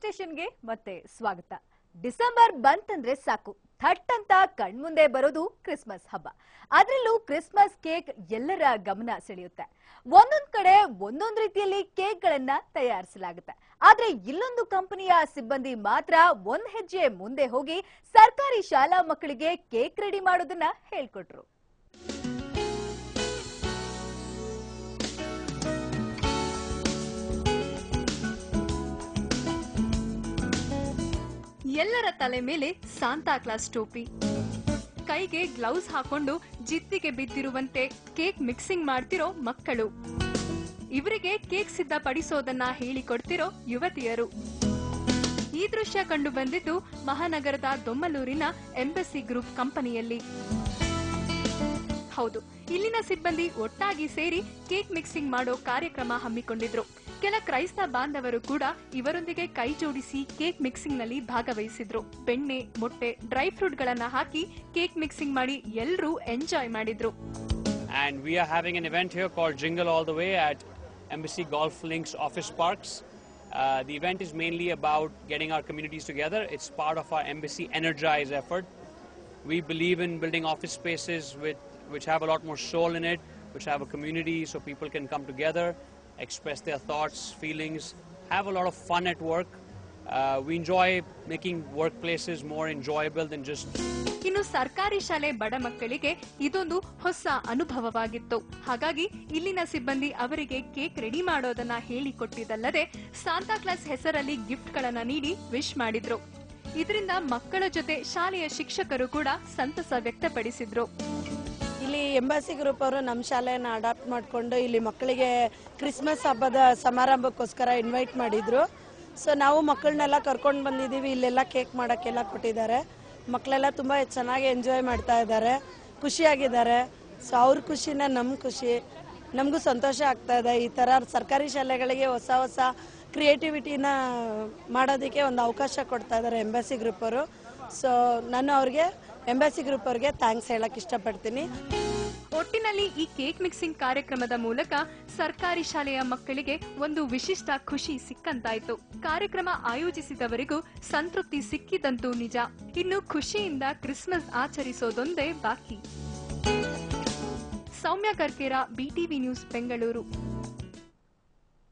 ಸ್ಟೇಷನ್ಗೆ ಮತ್ತೆ ಸ್ವಾಗತ. ಡಿಸೆಂಬರ್ ಬಂತಂದ್ರೆ ಸಾಕು ಥಟ್ ಅಂತ ಕಣ್ಮುಂದೆ ಬರೋದು ಕ್ರಿಸ್ಮಸ್ ಹಬ್ಬ. ಅದರಲ್ಲೂ ಕ್ರಿಸ್ಮಸ್ ಕೇಕ್ ಎಲ್ಲರ ಗಮನ ಸೆಳೆಯುತ್ತೆ. ಒಂದೊಂದ್ ಕಡೆ ಒಂದೊಂದ್ ರೀತಿಯಲ್ಲಿ ಕೇಕ್ಗಳನ್ನ ತಯಾರಿಸಲಾಗುತ್ತೆ. ಆದ್ರೆ ಇಲ್ಲೊಂದು ಕಂಪನಿಯ ಸಿಬ್ಬಂದಿ ಮಾತ್ರ ಒಂದ್ ಹೆಜ್ಜೆ ಮುಂದೆ ಹೋಗಿ ಸರ್ಕಾರಿ ಶಾಲಾ ಮಕ್ಕಳಿಗೆ ಕೇಕ್ ರೆಡಿ ಮಾಡೋದನ್ನ ಹೇಳ್ಕೊಟ್ರು. ಎಲ್ಲರ ತಲೆ ಮೇಲೆ ಸಾಂತಾ ಕ್ಲಾಸ್ ಟೋಪಿ, ಕೈಗೆ ಗ್ಲೌಸ್ ಹಾಕೊಂಡು ಜಿದ್ದಿಗೆ ಬಿದ್ದಿರುವಂತೆ ಕೇಕ್ ಮಿಕ್ಸಿಂಗ್ ಮಾಡ್ತಿರೋ ಮಕ್ಕಳು, ಇವರಿಗೆ ಕೇಕ್ ಸಿದ್ಧಪಡಿಸೋದನ್ನ ಹೇಳಿಕೊಡ್ತಿರೋ ಯುವತಿಯರು. ಈ ದೃಶ್ಯ ಕಂಡು ಬಂದಿದ್ದು ಮಹಾನಗರದ ದೊಮ್ಮಲೂರಿನ ಎಂಬಸಿ ಗ್ರೂಪ್ ಕಂಪನಿಯಲ್ಲಿ. ಹೌದು, ಇಲ್ಲಿನ ಸಿಬ್ಬಂದಿ ಒಟ್ಟಾಗಿ ಸೇರಿ ಕೇಕ್ ಮಿಕ್ಸಿಂಗ್ ಮಾಡೋ ಕಾರ್ಯಕ್ರಮ ಹಮ್ಮಿಕೊಂಡಿದ್ರು. ಕೆಲ ಕ್ರೈಸ್ತ ಬಾಂಧವರು ಕೂಡ ಇವರೊಂದಿಗೆ ಕೈ ಜೋಡಿಸಿ ಕೇಕ್ ಮಿಕ್ಸಿಂಗ್ ನಲ್ಲಿ ಭಾಗವಹಿಸಿದ್ರು. ಬೆಣ್ಣೆ, ಮೊಟ್ಟೆ, ಡ್ರೈ ಫ್ರೂಟ್ ಗಳನ್ನ ಹಾಕಿ ಕೇಕ್ ಮಿಕ್ಸಿಂಗ್ ಮಾಡಿ ಎಲ್ಲರೂ ಎಂಜಾಯ್ ಮಾಡಿದ್ರು. And we are having an event here called Jingle All the Way at Embassy Golf Links Office Parks. The event is mainly about getting our communities together. It's part of our Embassy Energize effort. We believe in building office spaces which have a lot more soul in it, which have a community so people can come together, express their thoughts, feelings, have a lot of fun at work. We enjoy making workplaces more enjoyable than just... ಇನ್ನು ಸರ್ಕಾರಿ ಶಾಲೆ ಬಡ ಮಕ್ಕಳಿಗೆ ಇದೊಂದು ಹೊಸ ಅನುಭವವಾಗಿತ್ತು. ಹಾಗಾಗಿ ಇಲ್ಲಿನ ಸಿಬ್ಬಂದಿ ಅವರಿಗೆ ಕೇಕ್ ರೆಡಿ ಮಾಡೋದನ್ನ ಹೇಳಿಕೊಟ್ಟಿದ್ದಲ್ಲದೆ ಸಾಂತಾ ಕ್ಲಾಸ್ ಹೆಸರಲ್ಲಿ ಗಿಫ್ಟ್ ಗಳನ್ನ ನೀಡಿ ವಿಶ್ ಮಾಡಿದ್ರು. ಇದರಿಂದ ಮಕ್ಕಳ ಜೊತೆ ಶಾಲೆಯ ಶಿಕ್ಷಕರು ಕೂಡ ಸಂತಸ ವ್ಯಕ್ತಪಡಿಸಿದ್ರು. ಇಲ್ಲಿ ಎಂಬಸಿ ಗ್ರೂಪ್ ಅವರು ನಮ್ಮ ಶಾಲೆಯನ್ನು ಅಡಾಪ್ಟ್ ಮಾಡಿಕೊಂಡು ಇಲ್ಲಿ ಮಕ್ಕಳಿಗೆ ಕ್ರಿಸ್ಮಸ್ ಹಬ್ಬದ ಸಮಾರಂಭಕ್ಕೋಸ್ಕರ ಇನ್ವೈಟ್ ಮಾಡಿದ್ರು. ಸೊ ನಾವು ಮಕ್ಕಳನ್ನೆಲ್ಲ ಕರ್ಕೊಂಡು ಬಂದಿದ್ದೀವಿ. ಇಲ್ಲೆಲ್ಲ ಕೇಕ್ ಮಾಡೋಕ್ಕೆಲ್ಲ ಕೊಟ್ಟಿದ್ದಾರೆ. ಮಕ್ಕಳೆಲ್ಲ ತುಂಬ ಚೆನ್ನಾಗಿ ಎಂಜಾಯ್ ಮಾಡ್ತಾ ಇದ್ದಾರೆ, ಖುಷಿಯಾಗಿದ್ದಾರೆ. ಸೊ ಅವ್ರ ಖುಷಿನ ನಮ್ಮ ಖುಷಿ, ನಮಗೂ ಸಂತೋಷ ಆಗ್ತಾ ಇದೆ. ಈ ಥರ ಸರ್ಕಾರಿ ಶಾಲೆಗಳಿಗೆ ಹೊಸ ಹೊಸ ಕ್ರಿಯೇಟಿವಿಟಿನ ಮಾಡೋದಕ್ಕೆ ಒಂದು ಅವಕಾಶ ಕೊಡ್ತಾ ಇದ್ದಾರೆ ಎಂಬಸಿ ಗ್ರೂಪ್ ಅವರು. ಸೊ ನಾನು ಅವ್ರಿಗೆ ಎಂಬಸಿ ಗ್ರೂಪ್ ಅವ್ರಿಗೆ ಥ್ಯಾಂಕ್ಸ್ ಹೇಳಕ್ ಇಷ್ಟಪಡ್ತೀನಿ. ಒಟ್ಟಿನಲ್ಲಿ ಈ ಕೇಕ್ ಮಿಕ್ಸಿಂಗ್ ಕಾರ್ಯಕ್ರಮದ ಮೂಲಕ ಸರ್ಕಾರಿ ಶಾಲೆಯ ಮಕ್ಕಳಿಗೆ ಒಂದು ವಿಶಿಷ್ಟ ಖುಷಿ ಸಿಕ್ಕಂತಾಯ್ತು. ಕಾರ್ಯಕ್ರಮ ಆಯೋಜಿಸಿದವರಿಗೂ ಸಂತೃಪ್ತಿ ಸಿಕ್ಕಿದಂತೂ ನಿಜ. ಇನ್ನು ಖುಷಿಯಿಂದ ಕ್ರಿಸ್ಮಸ್ ಆಚರಿಸೋದೊಂದೇ ಬಾಕಿ. ಸೌಮ್ಯ ಕರ್ಕೇರ, BTV ನ್ಯೂಸ್, ಬೆಂಗಳೂರು.